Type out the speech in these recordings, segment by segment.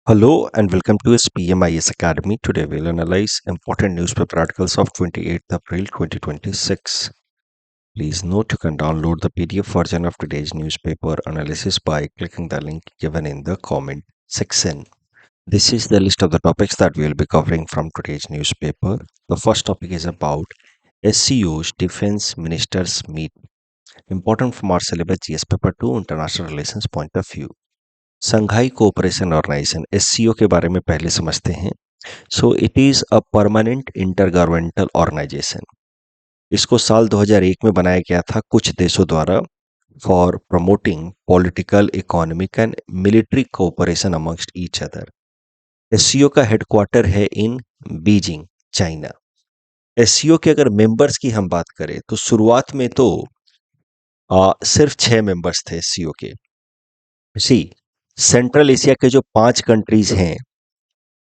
Hello and welcome to SPMIS Academy. Today we'll analyze important newspaper articles of 28th April 2026. Please note you can download the PDF version of today's newspaper analysis by clicking the link given in the comment section. This is the list of the topics that we will be covering from today's newspaper. The first topic is about SCO's Defense Ministers Meet. Important from our syllabus GS Paper 2 International Relations point of view. Shanghai Cooperation Organisation SCO के बारे में पहले समझते हैं। So it is a permanent intergovernmental organisation. इसको साल 2001 में बनाया गया था कुछ देशों द्वारा for promoting political, economic and military cooperation amongst each other. SCO का हेडक्वार्टर है इन बीजिंग, चाइना। एससीओ के अगर मेंबर्स की हम बात करें तो शुरुआत में तो सिर्फ 6 मेंबर्स थे एससीओ के। सेंट्रल एशिया के जो 5 कंट्रीज हैं,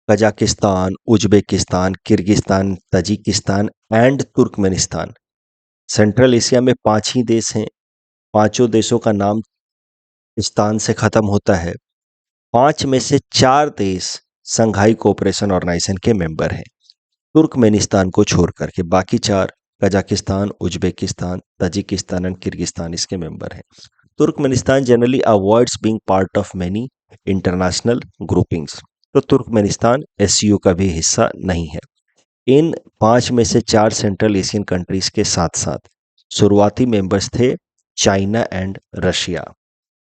Kazakhstan, Uzbekistan, Kyrgyzstan, Tajikistan and Turkmenistan. Central Asia में 5 ही देश हैं। पांचों देशों का नाम स्थान से खत्म होता है। 5 में से 4 देश संघाई कोऑपरेशन ऑर्गेनाइजेशन के मेंबर हैं, तुर्कमेनिस्तान को छोड़ करके। बाकी 4 Kazakhstan, Uzbekistan, Tajikistan and Kyrgyzstan इसके मेंबर हैं। Turkmenistan generally avoids being part of many international groupings, तो तुर्कमेनिस्तान एससीओ का भी हिस्सा नहीं है। इन 5 में से 4 सेंट्रल एशियन कंट्रीज के साथ साथ शुरुआती मेंबर्स थे चाइना एंड रशिया।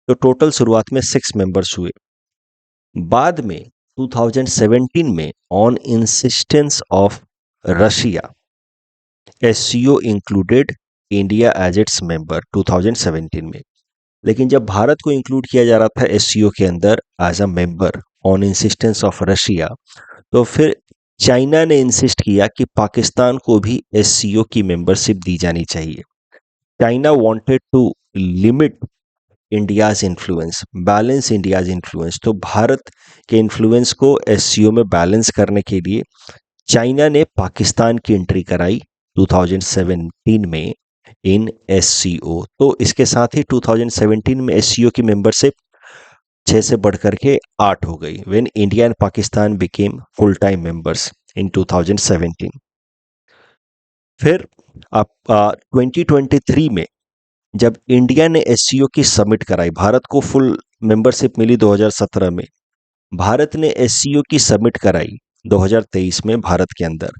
तो टोटल शुरुआत में 6 मेंबर्स हुए। बाद में 2017 में on insistence of Russia, SCO included India as its member 2017 में। लेकिन जब भारत को इंक्लूड किया जा रहा था एससीओ के अंदर as a member on insistence of Russia, तो फिर चाइना ने इंसिस्ट किया कि पाकिस्तान को भी एससीओ की मेंबरशिप दी जानी चाहिए। China wanted to limit India's influence, balance India's influence. तो भारत के इन्फ्लुएंस को एससीओ में बैलेंस करने के लिए चाइना ने पाकिस्तान की एंट्री कराई 2017 में इन एससीओ। तो इसके साथ ही 2017 में एससीओ की मेंबरशिप 6 से बढ़कर के 8 हो गई when India and Pakistan became full time members in 2017। फिर आप 2023 में जब इंडिया ने एससीओ की सबमिट कराई, भारत को फुल मेंबरशिप मिली 2017 में, भारत ने एससीओ की सबमिट कराई 2023 में भारत के अंदर।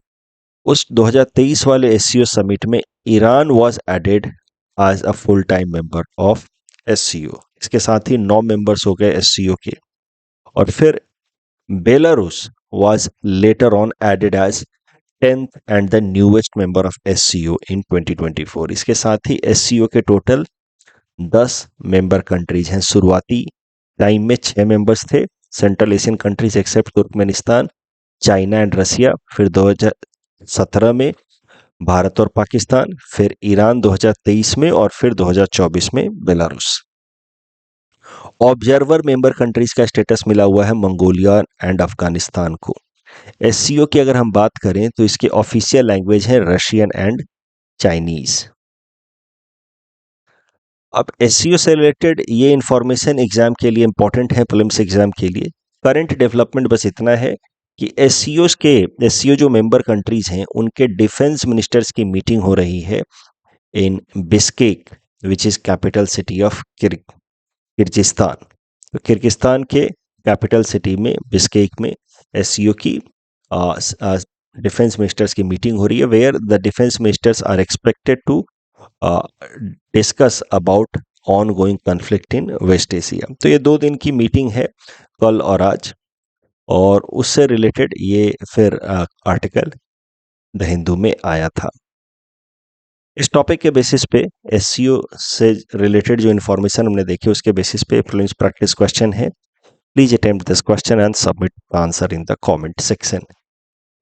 उस 2023 वाले एससीओ समिट में Iran was added as a full time member of SCO. इसके साथ ही 9 मेंबर्स हो गए एससीओ के। और फिर Belarus was later on added as 10th and the newest member of SCO in 2024। इसके साथ ही एससीओ के टोटल 10 मेंबर कंट्रीज हैं। शुरुआती टाइम में 6 मेंबर्स थे Central Asian countries except Turkmenistan, China and Russia. फिर 2017 में भारत और पाकिस्तान, फिर ईरान 2023 में, और फिर 2024 में बेलारूस। ऑब्जर्वर मेंबर कंट्रीज का स्टेटस मिला हुआ है मंगोलिया एंड अफगानिस्तान को। एससीओ की अगर हम बात करें तो इसके ऑफिशियल लैंग्वेज है रशियन एंड चाइनीज। अब एससीओ से रिलेटेड ये इंफॉर्मेशन एग्जाम के लिए इंपॉर्टेंट है, प्रीलिम्स एग्जाम के लिए। करंट डेवलपमेंट बस इतना है कि एससीओ जो मेंबर कंट्रीज हैं उनके डिफेंस मिनिस्टर्स की मीटिंग हो रही है in Bishkek, which is capital city of Kyrgyzstan. तो किर्गिस्तान के कैपिटल सिटी में बिस्केक में एससीओ की डिफेंस मिनिस्टर्स की मीटिंग हो रही है, where the defence ministers are expected to discuss about ongoing conflict in West Asia. तो ये 2 दिन की मीटिंग है, कल और आज, और उससे रिलेटेड ये फिर आर्टिकल द हिंदू में आया था। इस टॉपिक के बेसिस पे एससीओ से रिलेटेड जो इन्फॉर्मेशन हमने देखी उसके बेसिस पे प्रीलिम्स प्रैक्टिस क्वेश्चन है। Please attempt this question and submit answer in the comment section.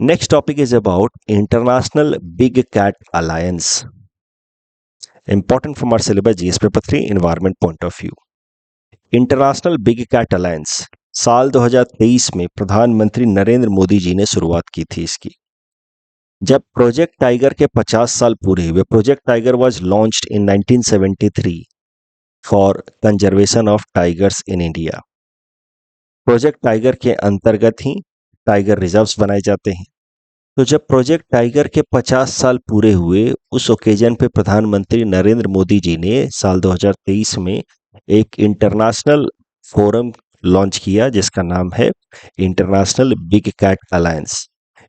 Next topic is about International big cat Alliance. Important from our syllabus GS paper 3 environment point of view. International big cat Alliance साल 2023 में प्रधानमंत्री नरेंद्र मोदी जी ने शुरुआत की थी इसकी। जब project tiger के 50 साल पूरे हुए, project tiger was launched in 1973 for conservation of tigers in India. Project tiger के अंतर्गत ही टाइगर रिजर्व्स बनाए जाते हैं। तो जब प्रोजेक्ट टाइगर के 50 साल पूरे हुए, उस ओकेजन पे प्रधानमंत्री नरेंद्र मोदी जी ने साल 2023 में एक इंटरनेशनल फोरम लॉन्च किया जिसका नाम है इंटरनेशनल बिग कैट अलायंस।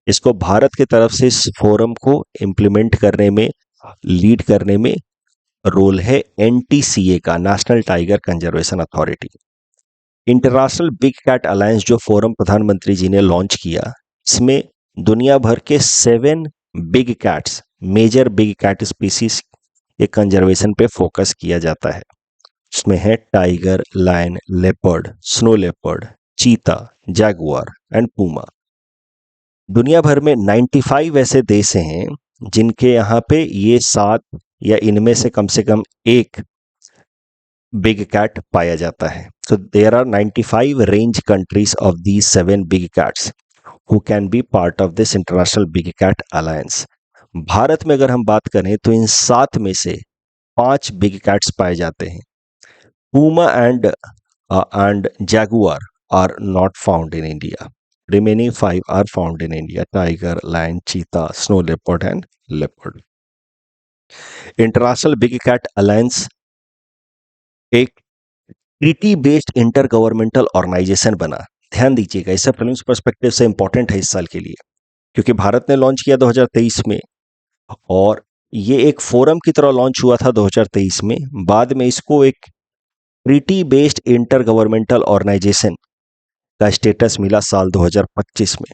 इसको भारत की तरफ से इस फोरम को इम्प्लीमेंट करने में, लीड करने में रोल है एनटीसीए का, national tiger conservation authority. International big cat alliance जो फोरम प्रधानमंत्री जी ने लॉन्च किया, इसमें दुनिया भर के 7 big cats, major big cat species के कंजर्वेशन पे फोकस किया जाता है। इसमें है tiger, lion, leopard, snow leopard, cheetah, jaguar and puma. दुनिया भर में 95 ऐसे देश हैं जिनके यहाँ पे ये 7 या इनमें से कम एक बिग कैट पाया जाता है। So there are 95 range countries of these 7 big cats who can be part of this international big cat alliance. Bharat में अगर हम बात करें तो इन 7 में से 5 बिग कैट्स पाए जाते हैं। Puma and jaguar are not found in India. Remaining 5 are found in India: tiger, lion, cheetah, snow leopard and leopard. International big cat Alliance एक treaty based intergovernmental organisation बना। ध्यान दीजिएगा, इससे prelims perspective से important है इस साल के लिए, क्योंकि भारत ने लॉन्च किया 2023 में और ये एक फोरम की तरह लॉन्च हुआ था 2023 में। बाद में इसको एक treaty based intergovernmental organisation का स्टेटस मिला साल 2025 में।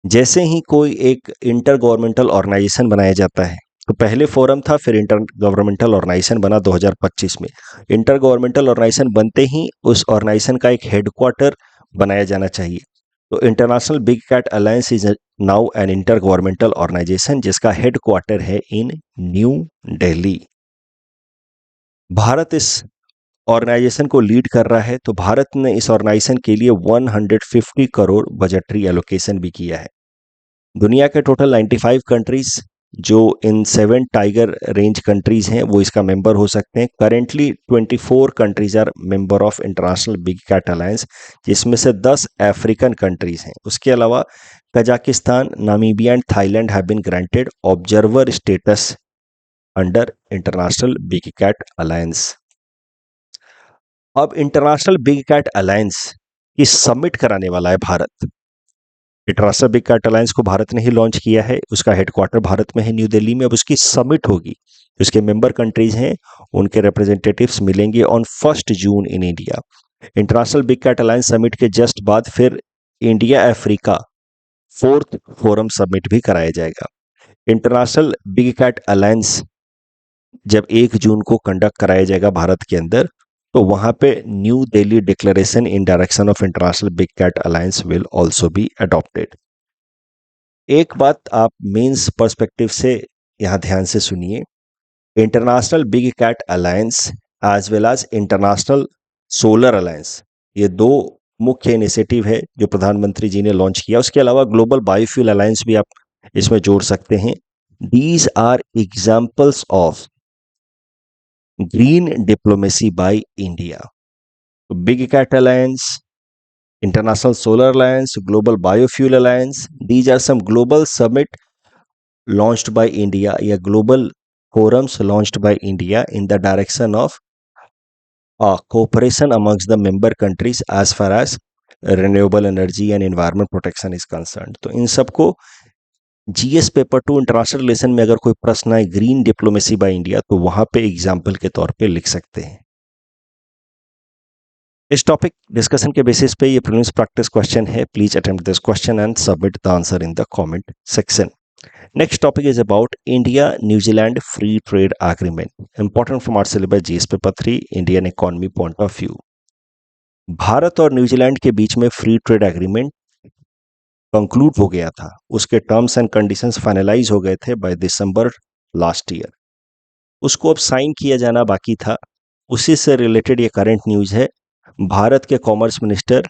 जैसे ही कोई एक इंटर गवर्नमेंटल ऑर्गेनाइजेशन बनाया जाता है, तो पहले फोरम था, फिर इंटर गवर्नमेंटल ऑर्गेनाइजेशन बना 2025 में। इंटर गवर्नमेंटल ऑर्गेनाइजेशन बनते ही उस ऑर्गेनाइजेशन का एक हेडक्वार्टर बनाया जाना चाहिए। तो international big cat alliance is now an intergovernmental organisation जिसका हेडक्वार्टर है इन न्यू दिल्ली। भारत इस ऑर्गेनाइजेशन को लीड कर रहा है। तो भारत ने इस ऑर्गेनाइजेशन के लिए 150 करोड़ बजटरी एलोकेशन भी किया है। दुनिया के टोटल 95 कंट्रीज जो इन 7 टाइगर रेंज कंट्रीज हैं वो इसका मेंबर हो सकते हैं। Currently 24 countries are member of international big cat alliance, जिसमें से 10 अफ्रीकन कंट्रीज हैं। उसके अलावा Kazakhstan, Namibia and Thailand have been granted observer status under international big cat alliance. अब इंटरनेशनल बिग कैट अलायंस की समिट कराने वाला है Bharat. International big cat alliance को भारत ने ही लॉन्च किया है, उसका हेडक्वार्टर भारत में है न्यू दिल्ली में। अब उसकी समिट होगी, उसके मेंबर कंट्रीज हैं, उनके रिप्रेजेंटेटिव्स मिलेंगे on 1 June in India. International big cat alliance summit के जस्ट बाद फिर India Africa 4th forum summit भी कराया जाएगा। इंटरनेशनल बिग कैट अलायंस जब 1 जून को कंडक्ट कराया जाएगा भारत के अंदर, तो वहां पे new Delhi declaration in direction of international big cat alliance will also be adopted. एक बात आप मेंस पर्सपेक्टिव से यहां ध्यान से सुनिए, international big cat alliance as well as international solar alliance, ये 2 मुख्य इनिशिएटिव है जो प्रधानमंत्री जी ने लॉन्च किया। उसके अलावा ग्लोबल बायोफ्यूल अलायंस भी आप इसमें जोड़ सकते हैं। These are examples of green diplomacy by India. Big Cat Alliance, International Solar Alliance, Global Biofuel Alliance, these are some global summit launched by India या global forums launched by India in the direction of cooperation amongst the member countries as far as renewable energy and environment protection is concerned. तो इन सबको GS paper 2 international relation में अगर कोई प्रश्न आए green diplomacy by India, तो वहां पे एग्जाम्पल के तौर पे लिख सकते हैं। इस टॉपिक डिस्कशन के बेसिस पे ये प्रीलिम्स प्रैक्टिस क्वेश्चन है। Please attempt this question and submit the answer in the comment section. Next topic is about India New Zealand free trade agreement, important from our syllabus GS paper 3 Indian economy point of view. Bharat और New Zealand के बीच में free trade agreement conclude हो गया था, उसके terms and conditions finalise हो गए थे बाय दिसंबर लास्ट ईयर। उसको अब साइन किया जाना बाकी था। उसी से रिलेटेड ये करंट न्यूज है। भारत के कॉमर्स मिनिस्टर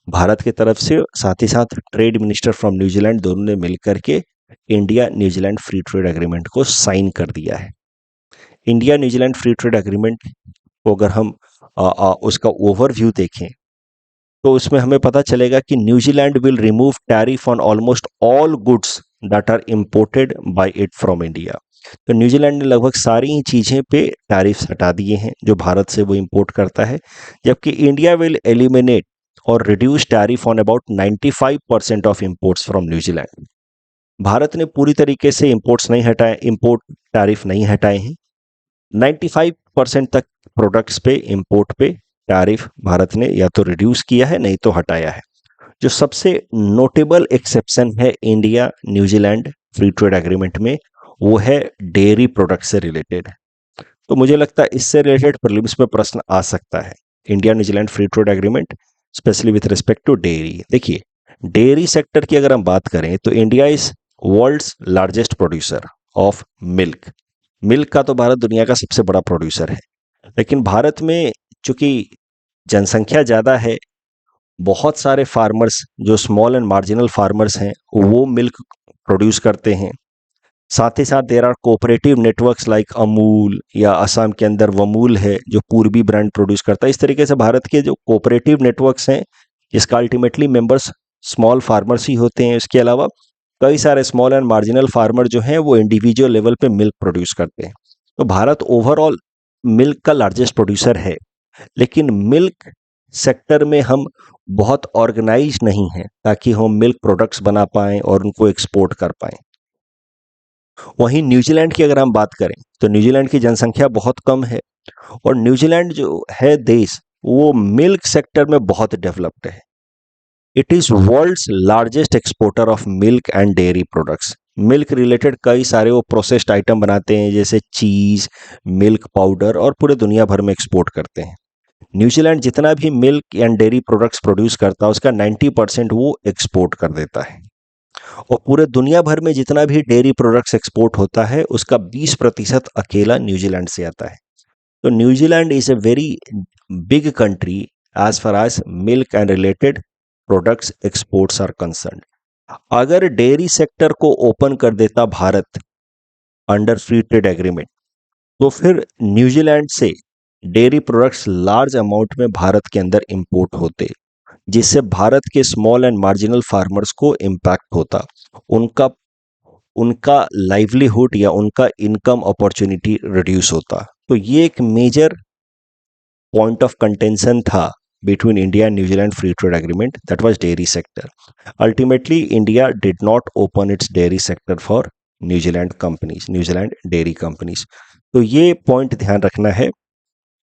भारत की तरफ से, साथ ही साथ ट्रेड मिनिस्टर फ्रॉम न्यूजीलैंड, दोनों ने मिलकर के India New Zealand free trade agreement को साइन कर दिया है। India New Zealand free trade agreement को अगर हम उसका ओवरव्यू देखें तो उसमें हमें पता चलेगा कि New Zealand will remove tariff on almost all goods that are imported by it from India. तो न्यूजीलैंड ने लगभग सारी ही चीजें पे टैरिफ्स हटा दिए हैं जो भारत से वो इंपोर्ट करता है, जबकि इंडिया विल एलिमिनेट और reduce tariff on about 95% of imports from New Zealand. Bharat ने पूरी तरीके से इंपोर्ट टैरिफ नहीं हटाए हैं। 95% तक प्रोडक्ट्स पे इंपोर्ट पे टैरिफ भारत ने या तो रिड्यूस किया है नहीं तो हटाया है। जो सबसे नोटेबल एक्सेप्शन है India New Zealand free trade agreement में, वो है डेयरी प्रोडक्ट से रिलेटेड। तो मुझे लगता है इससे रिलेटेड प्रीलिम्स में प्रश्न आ सकता है। India New Zealand free trade agreement specially with respect to dairy. देखिए, डेयरी सेक्टर की अगर हम बात करें तो India is world's largest producer of milk. Milk का तो भारत दुनिया का सबसे बड़ा प्रोड्यूसर है, लेकिन भारत में चूंकि जनसंख्या ज़्यादा है, बहुत सारे फार्मर्स जो स्मॉल एंड मार्जिनल फार्मर्स हैं वो मिल्क प्रोड्यूस करते हैं। साथ ही साथ there are cooperative networks like Amul, या असम के अंदर वमूल है जो पूर्वी ब्रांड प्रोड्यूस करता है। इस तरीके से भारत के जो कोऑपरेटिव नेटवर्क्स हैं जिसका अल्टीमेटली मेंबर्स स्मॉल फार्मर्स ही होते हैं। इसके अलावा कई सारे स्मॉल एंड मार्जिनल फार्मर जो हैं वो इंडिविजुअल लेवल पे मिल्क प्रोड्यूस करते हैं। तो भारत ओवरऑल मिल्क का लार्जेस्ट प्रोड्यूसर है, लेकिन मिल्क सेक्टर में हम बहुत ऑर्गेनाइज नहीं हैं ताकि हम मिल्क प्रोडक्ट्स बना पाएं और उनको एक्सपोर्ट कर पाएं। वहीं न्यूजीलैंड की अगर हम बात करें तो न्यूजीलैंड की जनसंख्या बहुत कम है, और न्यूजीलैंड जो है देश वो मिल्क सेक्टर में बहुत डेवलप्ड है। It is world's largest exporter of milk and dairy products. Milk related कई सारे वो प्रोसेस्ड आइटम बनाते हैं जैसे चीज, मिल्क पाउडर, और पूरे दुनिया भर में एक्सपोर्ट करते हैं। न्यूजीलैंड जितना भी milk and dairy products produce करता है उसका 90% वो एक्सपोर्ट कर देता है, और पूरे दुनिया भर में जितना भी डेयरी प्रोडक्ट्स एक्सपोर्ट होता है उसका 20% अकेला न्यूजीलैंड से आता है। तो New Zealand is a very big country as far as milk and related products exports are concern. अगर डेयरी सेक्टर को ओपन कर देता Bharat under free trade agreement, तो फिर न्यूजीलैंड से डेयरी प्रोडक्ट्स लार्ज अमाउंट में भारत के अंदर इंपोर्ट होते, जिससे भारत के स्मॉल एंड मार्जिनल फार्मर्स को इम्पैक्ट होता, उनका उनका लाइवलीहुड या उनका इनकम अपॉर्चुनिटी रिड्यूस होता। तो ये एक मेजर पॉइंट ऑफ कंटेंशन था between India and New Zealand free trade agreement, that was dairy sector. Ultimately India did not open it's dairy sector for New Zealand dairy companies. तो ये point ध्यान रखना है।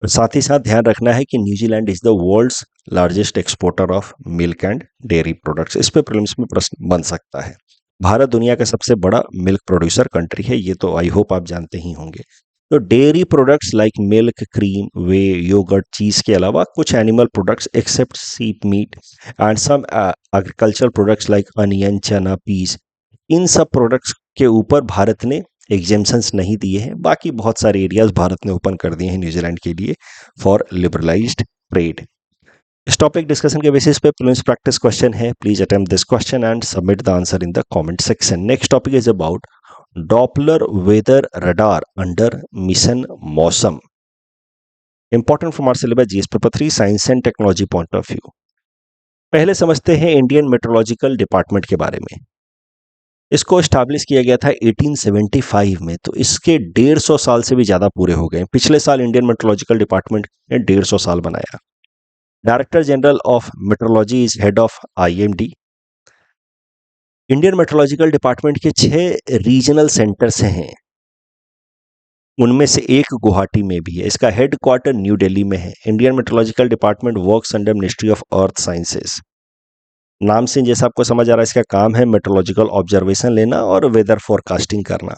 साथ ही साथ ध्यान रखना है कि New Zealand is the world's largest exporter of milk and dairy products. इस पे प्रीलिम्स में प्रश्न बन सकता है। भारत दुनिया का सबसे बड़ा मिल्क प्रोड्यूसर कंट्री है, ये तो आई होप आप जानते ही होंगे। तो dairy products like milk, cream, whey, yoghurt, cheese के अलावा कुछ animal products except sheep meat and some agriculture products like onion, चना, पीस, इन सब प्रोडक्ट्स के ऊपर भारत ने एग्जेम्पशंस नहीं दिए हैं। बाकी बहुत सारे एरियाज भारत ने ओपन कर दिए हैं न्यूजीलैंड के लिए फॉर लिबरलाइज्ड ट्रेड। इस टॉपिक डिस्कशन के बेसिस पे प्रीलिम्स प्रैक्टिस क्वेश्चन है। Please attempt this question and submit the answer in the comment section. Next topic is about Doppler weather radar under mission Mausam. Important from our syllabus GS paper 3 science and technology point of view. पहले समझते हैं Indian meteorological department के बारे में। इसको establish किया गया था 1875 में, तो इसके 150 साल से भी ज़्यादा पूरे हो गए। पिछले साल इंडियन मेट्रोलॉजिकल डिपार्टमेंट ने 150 साल बनाया। Director general of metrology is head of IMD. Indian meteorological department के 6 रीजनल सेंटर्स हैं, उनमें से एक गुवाहाटी में भी है। इसका हेड क्वार्टर न्यू दिल्ली में है। Indian meteorological department works under ministry of earth sciences. नाम से जैसा आपको समझ आ रहा है, इसका काम है मेट्रोलॉजिकल ऑब्जर्वेशन लेना और वेदर फोरकास्टिंग करना।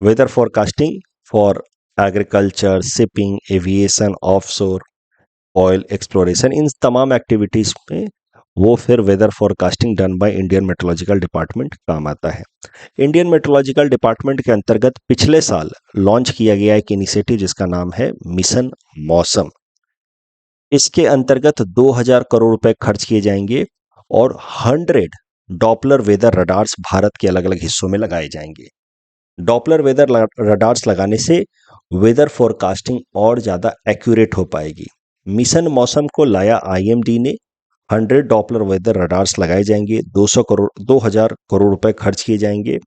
Weather forecasting for agriculture, shipping, aviation, offshore, oil exploration, इन तमाम एक्टिविटीज में वो फिर weather forecasting done by Indian meteorological Department काम आता है। इंडियन मेट्रोलॉजिकल डिपार्टमेंट के अंतर्गत पिछले साल लॉन्च किया गया एक इनिशिएटिव जिसका नाम है मिशन मौसम। इसके अंतर्गत 2000 करोड़ रुपए खर्च किए जाएंगे और 100 डॉपलर वेदर रडार्स भारत के अलग अलग हिस्सों में लगाए जाएंगे। डॉपलर वेदर रडार्स लगाने से वेदर फोरकास्टिंग और ज़्यादा एक्यूरेट हो पाएगी। मिशन मौसम को लाया आईएमडी ने 100 डॉपलर वेदर रडार्स लगाए जाएंगे, 2000 करोड़ रुपए खर्च किए जाएंगे.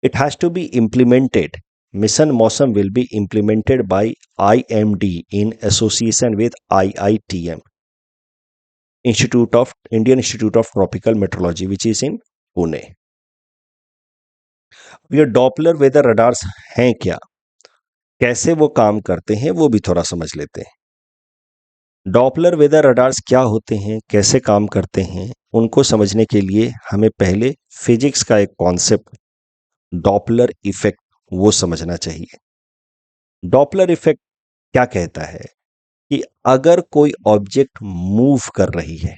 It has to be implemented. Mission Mausam will be implemented by IMD in association with IITM, Indian Institute of Tropical Meteorology, which is in Pune. ये डॉपलर वेदर रडार्स हैं क्या, कैसे वो काम करते हैं, वो भी थोड़ा समझ लेते हैं. डॉपलर वेदर रडार्स क्या होते हैं, कैसे काम करते हैं, उनको समझने के लिए हमें पहले फिजिक्स का एक कॉन्सेप्ट डॉपलर इफेक्ट वो समझना चाहिए. डॉपलर इफेक्ट क्या कहता है कि अगर कोई ऑब्जेक्ट मूव कर रही है,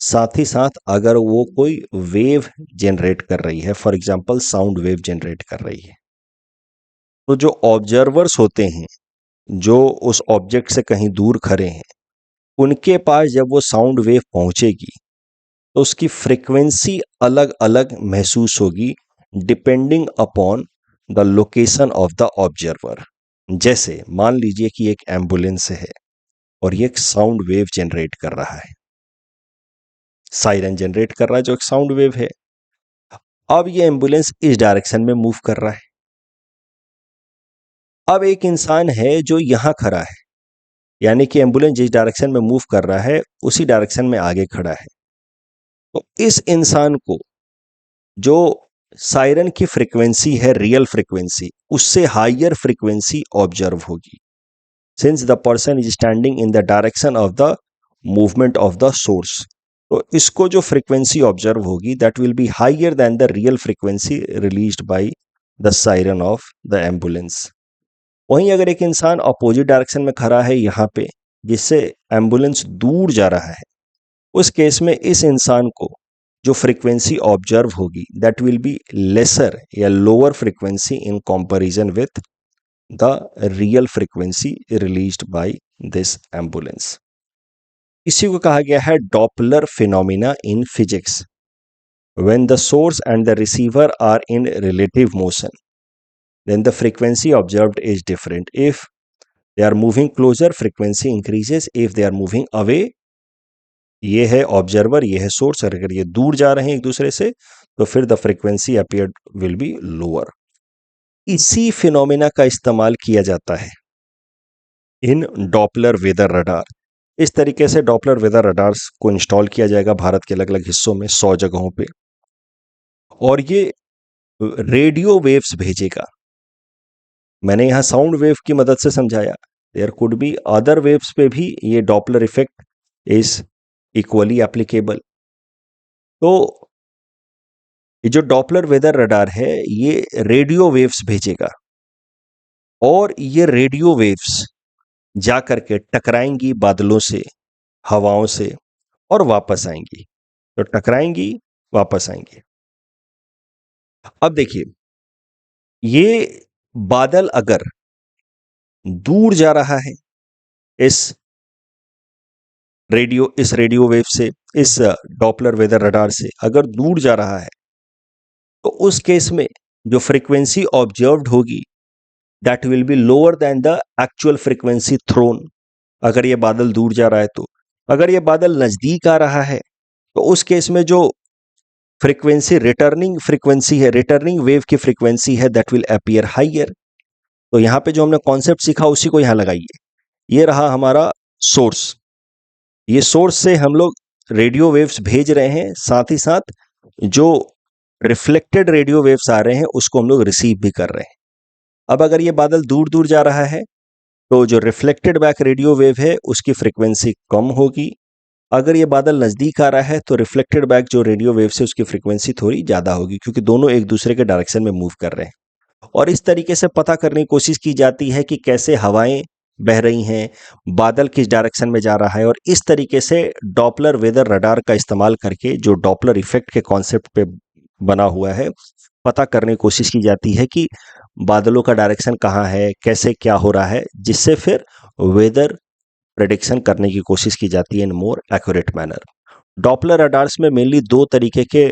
साथ ही साथ अगर वो कोई वेव जनरेट कर रही है, for example sound wave generate कर रही है, तो जो ऑब्जर्वर्स होते हैं, जो उस ऑब्जेक्ट से कहीं दूर खड़े हैं, उनके पास जब वो साउंड वेव पहुंचेगी तो उसकी फ्रीक्वेंसी अलग अलग महसूस होगी depending upon the location of the observer. जैसे मान लीजिए कि एक एम्बुलेंस है और ये एक साउंड वेव जनरेट कर रहा है, सायरन जनरेट कर रहा है जो एक साउंड वेव है. अब ये एम्बुलेंस इस डायरेक्शन में मूव कर रहा है. अब एक इंसान है जो यहां खड़ा है, यानी कि एम्बुलेंस जिस डायरेक्शन में मूव कर रहा है उसी डायरेक्शन में आगे खड़ा है. तो इस इंसान को जो सायरन की फ्रीक्वेंसी है, रियल फ्रीक्वेंसी, उससे हायर फ्रीक्वेंसी ऑब्जर्व होगी, since the person is standing in the direction of the movement of the source. तो इसको जो फ्रीक्वेंसी ऑब्जर्व होगी that will be higher than the real frequency released by the siren of the ambulance. वहीं अगर एक इंसान opposite direction में खड़ा है यहाँ पे, जिससे एम्बुलेंस दूर जा रहा है, उस केस में इस इंसान को जो फ्रीक्वेंसी ऑब्जर्व होगी दैट विल बी लेसर या lower frequency in comparison with the real frequency released by this ambulance. इसी को कहा गया है Doppler phenomena in physics. When the source and the receiver are in relative motion, then the frequency observed is different. If they are moving closer, frequency increases. If they are moving away, ये है observer, ये है source, और अगर ये दूर जा रहे हैं एक दूसरे से तो फिर the frequency appear will be lower. इसी फिनोमिना का इस्तेमाल किया जाता है इन डॉपलर वेदर रडार. इस तरीके से डॉपलर वेदर रडार्स को इंस्टॉल किया जाएगा भारत के अलग अलग हिस्सों में 100 जगहों पे, और ये रेडियो वेव्स भेजेगा. मैंने यहां साउंड वेव की मदद से समझाया, there could be other waves पे भी ये Doppler effect is equally applicable. तो ये जो डॉपलर वेदर रडार है ये रेडियो वेव्स भेजेगा, और ये रेडियो वेव्स जा करके टकराएंगी बादलों से, हवाओं से, और वापस आएंगी. तो टकराएंगी, वापस आएंगी. अब देखिए, ये बादल अगर दूर जा रहा है इस रेडियो वेव से, इस डॉपलर वेदर रडार से अगर दूर जा रहा है, तो उस केस में जो फ्रीक्वेंसी ऑब्जर्व्ड होगी that will be lower than the actual frequency thrown. अगर ये बादल दूर जा रहा है तो. अगर ये बादल नजदीक आ रहा है तो उस केस में जो फ्रीक्वेंसी है, रिटर्निंग वेव की फ्रीक्वेंसी है, दैट विल अपीयर हायर. तो यहां पे जो हमने कॉन्सेप्ट सीखा उसी को यहां लगाइए. ये रहा हमारा सोर्स. ये सोर्स से हम लोग रेडियो वेव्स भेज रहे हैं, साथ ही साथ जो रिफ्लेक्टेड रेडियो वेव्स आ रहे हैं उसको हम लोग रिसीव भी कर रहे हैं. अब अगर ये बादल दूर दूर जा रहा है तो जो रिफ्लेक्टेड बैक रेडियो वेव है उसकी फ्रीक्वेंसी कम होगी. अगर ये बादल नजदीक आ रहा है तो रिफ्लेक्टेड बैक जो रेडियो वेव से उसकी फ्रीक्वेंसी थोड़ी ज्यादा होगी, क्योंकि दोनों एक दूसरे के डायरेक्शन में मूव कर रहे हैं. और इस तरीके से पता करने की कोशिश की जाती है कि कैसे हवाएं बह रही हैं, बादल किस डायरेक्शन में जा रहा है, और इस तरीके से डॉपलर वेदर रडार का इस्तेमाल करके जो डॉपलर इफेक्ट के कॉन्सेप्ट पे बना हुआ है, पता करने की कोशिश की जाती है कि बादलों का डायरेक्शन कहाँ है, कैसे क्या हो रहा है, जिससे फिर वेदर प्रेडिक्शन करने की कोशिश की जाती है in more accurate manner. Doppler radars में मेनली 2 तरीके के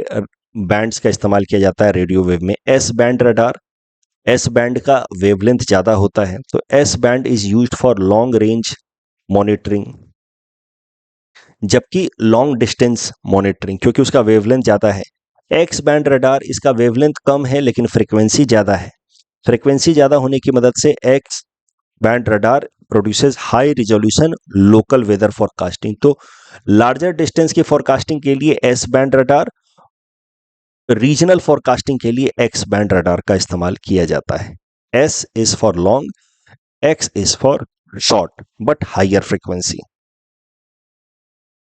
बैंड्स का इस्तेमाल किया जाता है रेडियो वेव में. S band radar, S band का वेवलेंथ ज्यादा होता है, तो S band is used for long range monitoring. जबकि लॉन्ग डिस्टेंस मॉनिटरिंग, क्योंकि उसका वेवलेंथ ज़्यादा है, एक्स बैंड रडार इसका वेवलेंथ कम है लेकिन फ्रीक्वेंसी ज़्यादा है। फ्रीक्वेंसी ज़्यादा होने की मदद से X band radar produces high resolution local weather forecasting. तो लार्जर डिस्टेंस की फोरकास्टिंग के लिए S band radar, regional forecasting के लिए एक्स बैंड रडार का इस्तेमाल किया जाता है। S is for long, X is for short but higher frequency.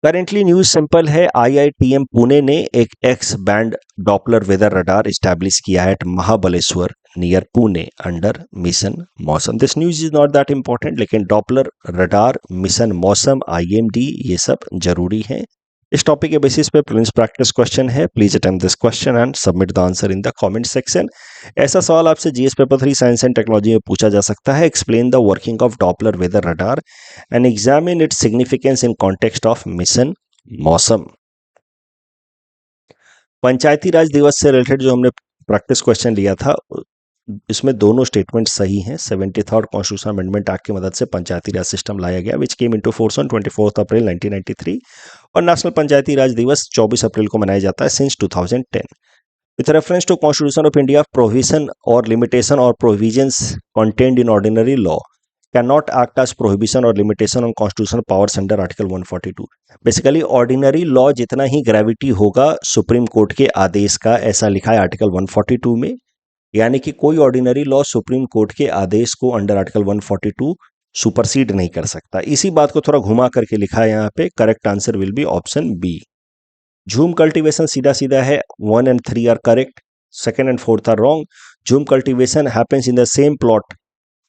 Currently news simple है, आईआईटीएम पुणे ने एक एक्स बैंड डॉपलर वेदर रडार इस्टेब्लिश किया है at Mahabaleshwar near Pune under mission Mausam. This news is not that important, लेकिन Doppler radar, mission Mausam, IMD ये सब जरूरी है। इस टॉपिक के बेसिस पे प्रीलिम्स प्रैक्टिस क्वेश्चन है। Please attempt this question and submit the answer in the comment section. ऐसा सवाल आपसे GS paper 3 science and technology में पूछा जा सकता है। Explain the working of Doppler weather radar and examine its significance in context of mission Mausam. Panchayati राज दिवस से रिलेटेड जो हमने प्रैक्टिस क्वेश्चन लिया था, इसमें दोनों स्टेटमेंट सही हैं। 73rd कॉन्स्टिट्यूशन अमेंडमेंट एक्ट की मदद से पंचायती राज सिस्टम लाया गया, विच केम इनटू फोर्स ऑन 24 अप्रैल 1993, और नेशनल पंचायती राज दिवस 24 अप्रैल को मनाया जाता है since 2010। With reference to constitution of India, provision और लिमिटेशन और provisions contained in ordinary law cannot act as prohibition or limitation on constitutional powers under Article 142। Basically ordinary law जितना ही gravity होगा सुप्रीम कोर्ट के आदेश का, ऐसा लिखा है article 142 में। यानी कि कोई ऑर्डिनरी लॉ सुप्रीम कोर्ट के आदेश को अंडर आर्टिकल 142 सुपरसीड नहीं कर सकता। इसी बात को थोड़ा घुमा करके लिखा है यहाँ पे। Correct answer will be option B. Jhum cultivation सीधा सीधा है, 1 and 3 are correct, 2nd and 4th are wrong. Jhum cultivation happens in the same plot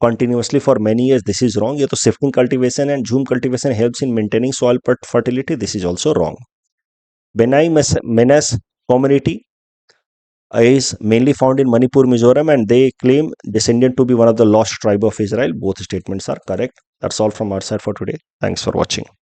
continuously for many years, this is wrong। ये तो shifting cultivation and झूम cultivation helps in maintaining soil fertility, this is also wrong। Benai Menas community is mainly found in Manipur, Mizoram, and they claim descendant to be one of the lost tribe of Israel। Both statements are correct। That's all from our side for today। Thanks for watching।